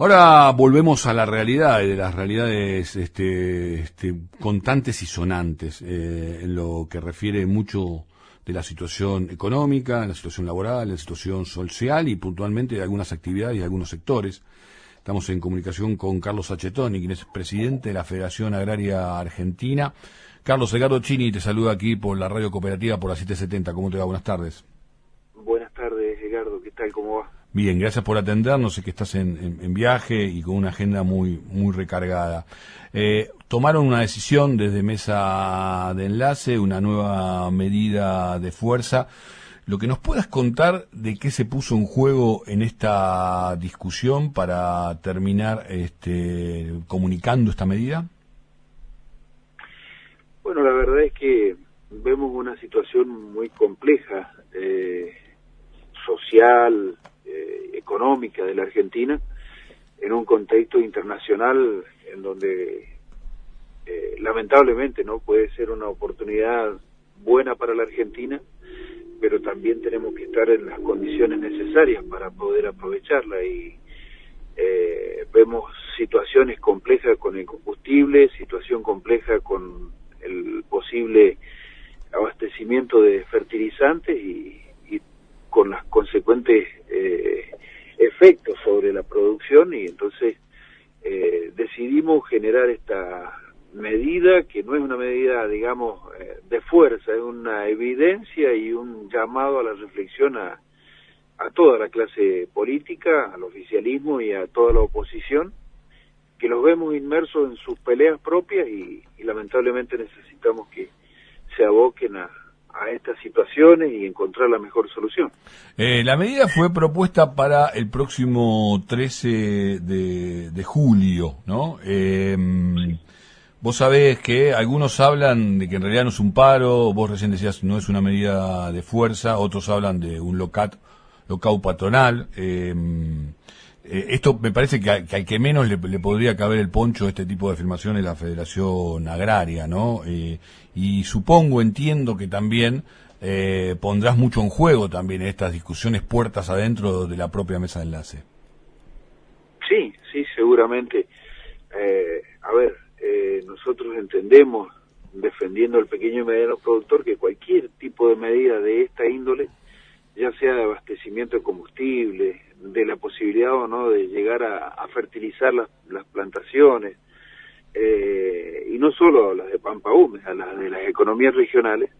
Ahora volvemos a la realidad, de las realidades contantes y sonantes, en lo que refiere mucho de la situación económica, la situación laboral, la situación social y puntualmente de algunas actividades y algunos sectores. Estamos en comunicación con Carlos Sacchettoni, quien es presidente de la Federación Agraria Argentina. Carlos, Edgardo Chini te saluda aquí por la radio cooperativa por la 770. ¿Cómo te va? Buenas tardes. Buenas tardes, Edgardo. ¿Qué tal? ¿Cómo va? Bien, gracias por atendernos. Sé que estás en viaje y con una agenda muy recargada. Tomaron una decisión desde Mesa de Enlace, una nueva medida de fuerza. Lo que nos puedas contar de qué se puso en juego en esta discusión para terminar comunicando esta medida. Bueno, la verdad es que vemos una situación muy compleja, social, económica de la Argentina, en un contexto internacional en donde lamentablemente no puede ser una oportunidad buena para la Argentina, pero también tenemos que estar en las condiciones necesarias para poder aprovecharla y vemos situaciones complejas con el combustible, situación compleja con el posible abastecimiento de fertilizantes y con las consecuentes efectos sobre la producción, y entonces decidimos generar esta medida, que no es una medida, digamos, de fuerza, es una evidencia y un llamado a la reflexión a toda la clase política, al oficialismo y a toda la oposición, que los vemos inmersos en sus peleas propias y lamentablemente necesitamos que se aboquen a estas situaciones y encontrar la mejor solución. La medida fue propuesta para el próximo 13 de julio, ¿no? Vos sabés que algunos hablan de que en realidad no es un paro, vos recién decías no es una medida de fuerza, otros hablan de un lockout patronal. Esto me parece que al que menos le podría caber el poncho a este tipo de afirmaciones la Federación Agraria, ¿no? Y supongo, entiendo que también pondrás mucho en juego también estas discusiones puertas adentro de la propia mesa de enlace. Sí, seguramente. Nosotros entendemos, defendiendo al pequeño y mediano productor, que cualquier tipo de medida de esta índole, ya sea de abastecimiento de combustible, de la posibilidad o no de llegar a fertilizar las plantaciones, y no solo las de pampa húmeda, las de las economías regionales,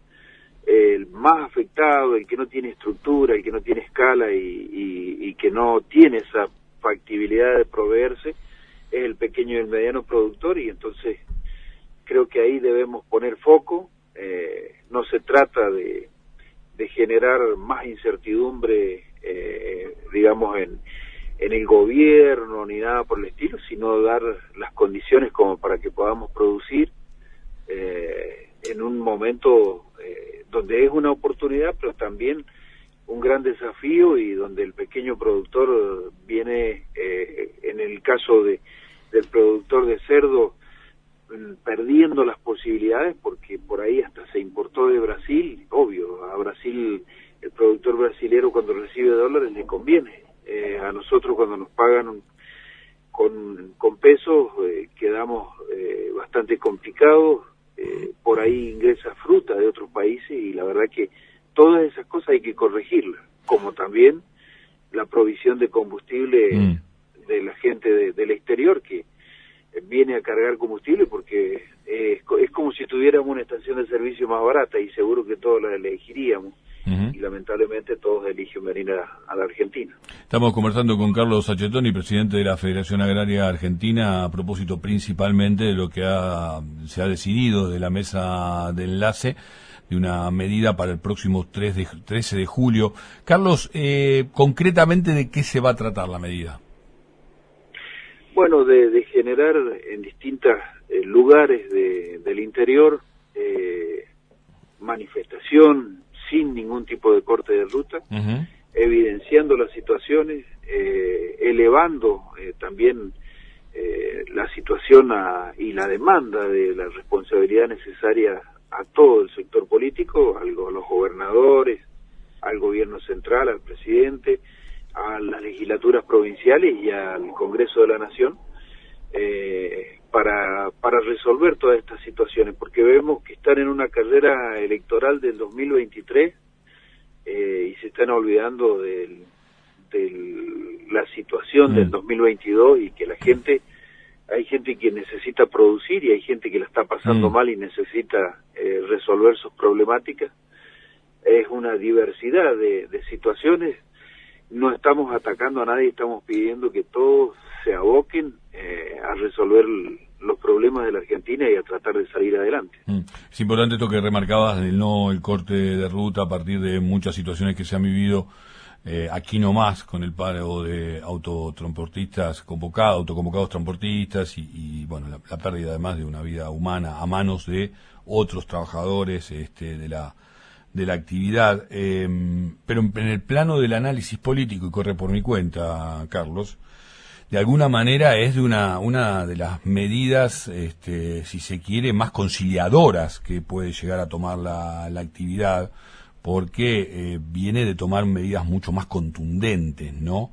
el más afectado, el que no tiene estructura, el que no tiene escala y que no tiene esa factibilidad de proveerse, es el pequeño y el mediano productor, y entonces creo que ahí debemos poner foco. No se trata de generar más incertidumbre, digamos, en el gobierno ni nada por el estilo, sino dar las condiciones como para que podamos producir en un momento donde es una oportunidad, pero también un gran desafío, y donde el pequeño productor viene, en el caso del productor de cerdo, perdiendo las posibilidades, porque por ahí hasta se importó de Brasil. Obvio, a Brasil, el productor brasilero cuando recibe dólares le conviene, a nosotros cuando nos pagan con pesos quedamos bastante complicados. Por ahí ingresa fruta de otros países y la verdad que todas esas cosas hay que corregirlas, como también la provisión de combustible de la gente del exterior que viene a cargar combustible, porque es como si tuviéramos una estación de servicio más barata y seguro que todos la elegiríamos. Y lamentablemente todos eligen venir a la Argentina. Estamos conversando con Carlos Sacchettoni, presidente de la Federación Agraria Argentina, a propósito principalmente de lo que se ha decidido de la mesa de enlace, de una medida para el próximo 13 de julio. Carlos, concretamente, ¿de qué se va a tratar la medida? Bueno, de generar en distintos lugares del interior manifestación sin ningún tipo de corte de ruta, evidenciando las situaciones, elevando también la situación y la demanda de la responsabilidad necesaria a todo el sector político, a los gobernadores, al gobierno central, al presidente, a las legislaturas provinciales y al Congreso de la Nación para resolver todas estas situaciones, porque vemos que están en una carrera electoral del 2023 y se están olvidando de la situación del 2022 y que hay gente que necesita producir y hay gente que la está pasando mal y necesita resolver sus problemáticas. Es una diversidad de situaciones. No estamos atacando a nadie, estamos pidiendo que todos se aboquen a resolver los problemas de la Argentina y a tratar de salir adelante. Es importante esto que remarcabas del el corte de ruta a partir de muchas situaciones que se han vivido aquí nomás con el paro de autoconvocados transportistas y bueno, la pérdida además de una vida humana a manos de otros trabajadores de la actividad. Pero en el plano del análisis político, y corre por mi cuenta, Carlos, de alguna manera es de una de las medidas, si se quiere, más conciliadoras que puede llegar a tomar la actividad, porque viene de tomar medidas mucho más contundentes, ¿no?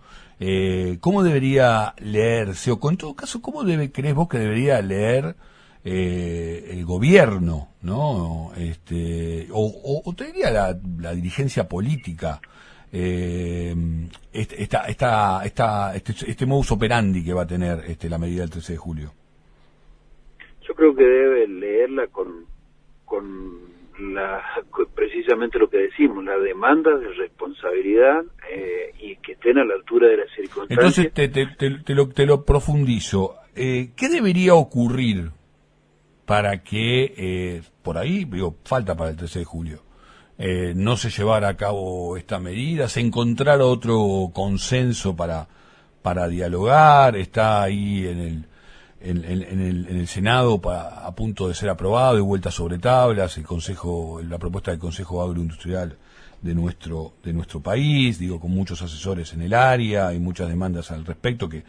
¿Cómo debería leerse, o en todo caso, crees vos que debería leer el gobierno, ¿no? O te diría la dirigencia política, este modus operandi que va a tener la medida del 13 de julio? Yo creo que debe leerla con precisamente lo que decimos, la demanda de responsabilidad y que estén a la altura de las circunstancias. Entonces te lo profundizo. ¿Qué debería ocurrir para que, por ahí, falta para el 13 de julio, no se llevara a cabo esta medida, se encontrara otro consenso para dialogar? Está ahí en el Senado a punto de ser aprobado y vuelta sobre tablas la propuesta del Consejo Agroindustrial de nuestro país, con muchos asesores en el área y muchas demandas al respecto, que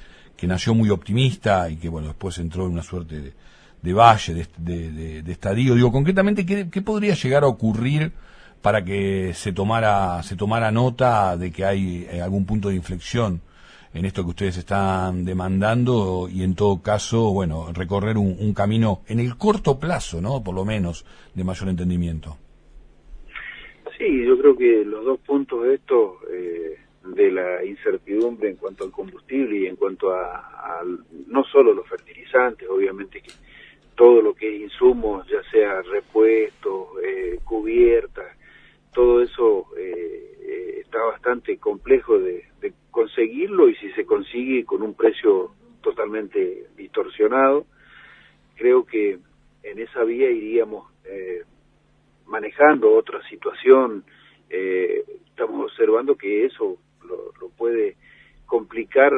nació muy optimista y que bueno, después entró en una suerte de valle, de estadio. Concretamente, ¿qué podría llegar a ocurrir para que se tomara nota de que hay algún punto de inflexión en esto que ustedes están demandando y en todo caso, bueno, recorrer un camino en el corto plazo, ¿no? Por lo menos, de mayor entendimiento? Sí, yo creo que los dos puntos de esto, de la incertidumbre en cuanto al combustible y en cuanto a no solo los fertilizantes, obviamente que todo lo que es insumos, ya sea repuestos, cubiertas, todo eso está bastante complejo de conseguirlo, y si se consigue con un precio totalmente distorsionado, creo que en esa vía iríamos manejando otra situación. Estamos observando que eso lo puede complicar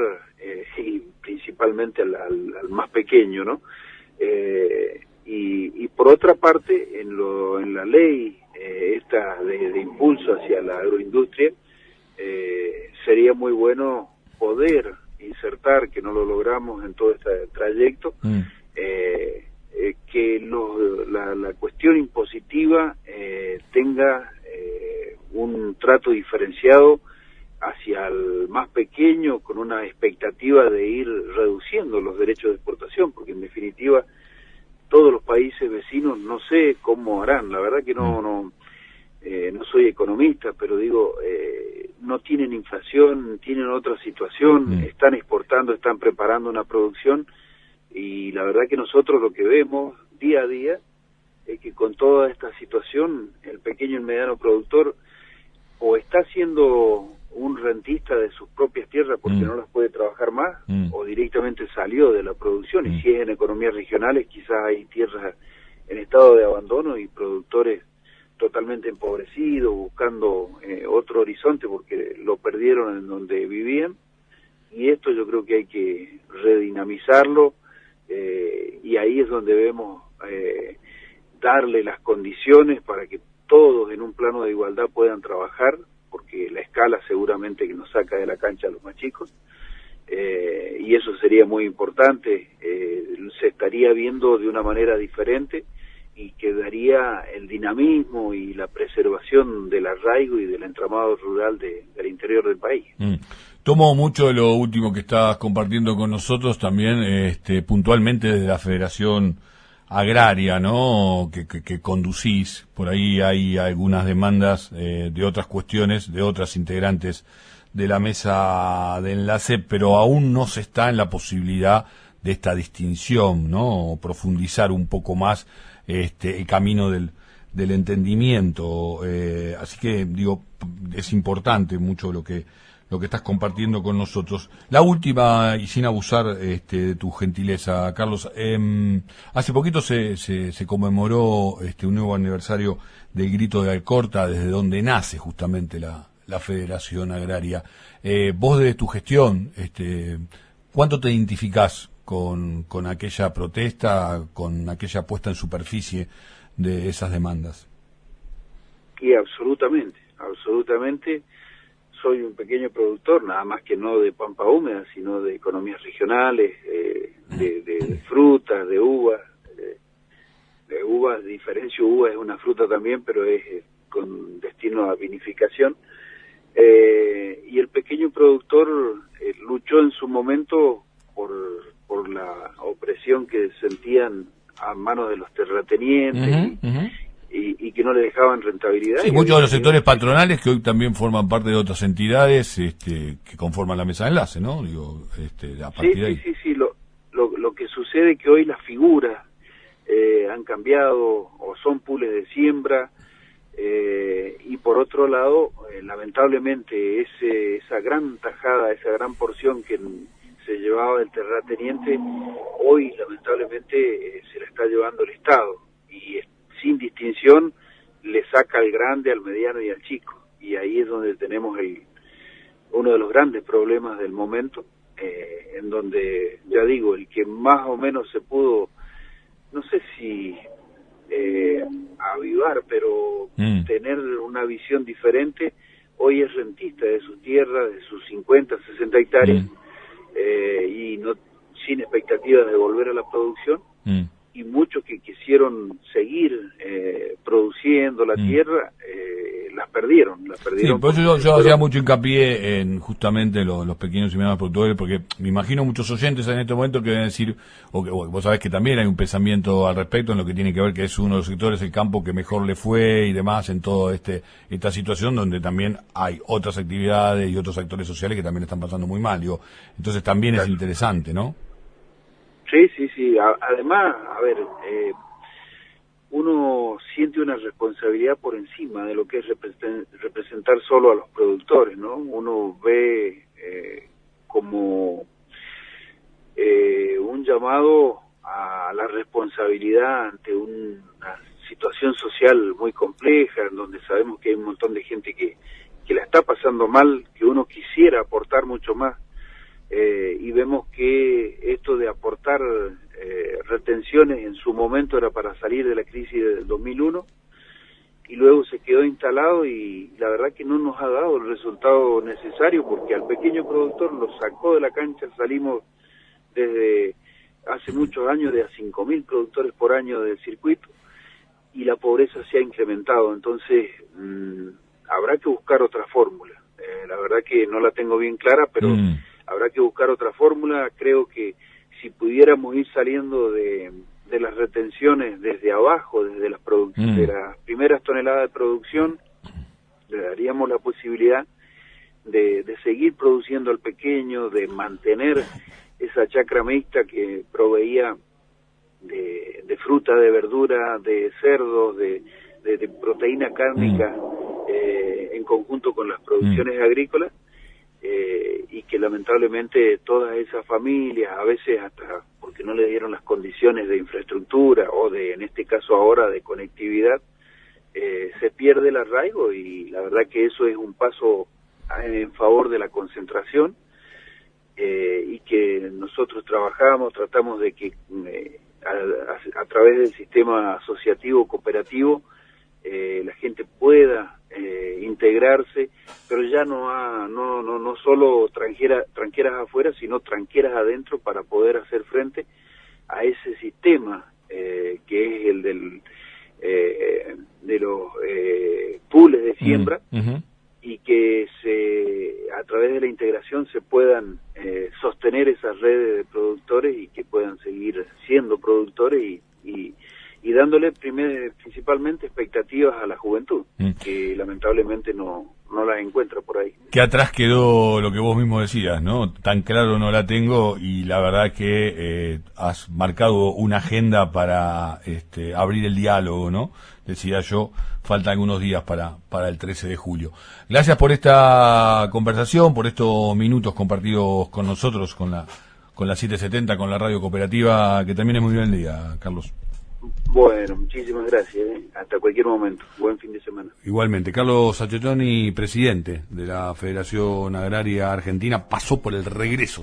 y principalmente al más pequeño, ¿no? Y por otra parte, en la ley esta de impulso hacia la agroindustria, sería muy bueno poder insertar, que no lo logramos en todo este trayecto, que la cuestión impositiva tenga un trato diferenciado hacia el más pequeño, con una expectativa de ir reduciendo los derechos de exportación, porque en definitiva todos los países vecinos, no sé cómo harán, la verdad que no soy economista, pero digo, no tienen inflación, tienen otra situación, están exportando, están preparando una producción, y la verdad que nosotros lo que vemos día a día es que con toda esta situación el pequeño y mediano productor o está siendo un rentista de sus propias tierras porque no las puede trabajar más, o directamente salió de la producción, y si es en economías regionales quizás hay tierras en estado de abandono y productores totalmente empobrecidos, buscando otro horizonte porque lo perdieron en donde vivían, y esto yo creo que hay que redinamizarlo, y ahí es donde debemos darle las condiciones para que todos en un plano de igualdad puedan trabajar, porque la escala seguramente que nos saca de la cancha a los más chicos, y eso sería muy importante, se estaría viendo de una manera diferente y quedaría el dinamismo y la preservación del arraigo y del entramado rural del interior del país. Tomo mucho de lo último que estás compartiendo con nosotros también, puntualmente desde la Federación Agraria, ¿no? Que conducís. Por ahí hay algunas demandas de otras cuestiones, de otras integrantes de la mesa de enlace, pero aún no se está en la posibilidad de esta distinción, ¿no? O profundizar un poco más el camino del entendimiento. Así que, digo, es importante mucho lo que estás compartiendo con nosotros. La última, y sin abusar de tu gentileza, Carlos, hace poquito se conmemoró un nuevo aniversario del Grito de Alcorta, desde donde nace justamente la Federación Agraria. Vos desde tu gestión, ¿cuánto te identificás con aquella protesta, con aquella puesta en superficie de esas demandas? Y absolutamente. Soy un pequeño productor, nada más que no de pampa húmeda, sino de economías regionales, de frutas, de uvas. De uvas, diferencio, uva es una fruta también, pero es con destino a vinificación. Y el pequeño productor luchó en su momento por la opresión que sentían a manos de los terratenientes y que no le dejaban rentabilidad. Sí, muchos de los sectores patronales que hoy también forman parte de otras entidades que conforman la mesa de enlace, ¿no? Digo, a partir de ahí. Sí. Lo que sucede es que hoy las figuras han cambiado o son pools de siembra y por otro lado, lamentablemente, esa gran tajada, esa gran porción que se llevaba el terrateniente, hoy lamentablemente se la está llevando el Estado y sin distinción le saca al grande, al mediano y al chico, y ahí es donde tenemos uno de los grandes problemas del momento, en donde, ya digo, el que más o menos se pudo, no sé si avivar, pero tener una visión diferente, hoy es rentista de su tierra, de sus 50, 60 hectáreas, y no sin expectativas de volver a la producción, y muchos que quisieron seguir produciendo la tierra, las perdieron. Sí, por eso yo hacía mucho hincapié en justamente los pequeños y medianos productores, porque me imagino muchos oyentes en este momento que deben decir, o vos sabés que también hay un pensamiento al respecto en lo que tiene que ver que es uno de los sectores del campo que mejor le fue y demás en toda esta situación donde también hay otras actividades y otros sectores sociales que también están pasando muy mal, digo, entonces también es interesante, ¿no? Sí. Además, a ver, uno siente una responsabilidad por encima de lo que es representar solo a los productores, ¿no? Uno ve como un llamado a la responsabilidad ante una situación social muy compleja, en donde sabemos que hay un montón de gente que la está pasando mal, que uno quisiera aportar mucho más, y vemos que esto de aportar retenciones en su momento era para salir de la crisis del 2001 y luego se quedó instalado y la verdad que no nos ha dado el resultado necesario porque al pequeño productor lo sacó de la cancha. Salimos desde hace muchos años de a 5.000 productores por año del circuito y la pobreza se ha incrementado, entonces habrá que buscar otra fórmula. La verdad que no la tengo bien clara, pero habrá que buscar otra fórmula. Creo que si pudiéramos ir saliendo de las retenciones desde abajo, desde de las primeras toneladas de producción, le daríamos la posibilidad de seguir produciendo al pequeño, de mantener esa chacra mixta que proveía de fruta, de verdura, de cerdos, de proteína cárnica en conjunto con las producciones agrícolas. Y que lamentablemente todas esas familias, a veces hasta porque no le dieron las condiciones de infraestructura o en este caso ahora de conectividad, se pierde el arraigo y la verdad que eso es un paso en favor de la concentración y que nosotros tratamos de que a través del sistema asociativo cooperativo la gente pueda integrarse, pero ya no solo tranqueras afuera, sino tranqueras adentro para poder hacer frente a ese sistema que es el de los pools de siembra y que a través de la integración se redes de productores y que puedan seguir siendo productores y dándole principalmente expectativas a la juventud, que lamentablemente no las encuentra por ahí. Que atrás quedó lo que vos mismo decías, ¿no? Tan claro no la tengo, y la verdad que has marcado una agenda para abrir el diálogo, ¿no? Decía yo, faltan algunos días para el 13 de julio. Gracias por esta conversación, por estos minutos compartidos con nosotros, con la 770, con la radio cooperativa, que también es muy bien el día, Carlos. Bueno, muchísimas gracias. Hasta cualquier momento. Buen fin de semana. Igualmente. Carlos Sacchettoni, presidente de la Federación Agraria Argentina, pasó por el regreso.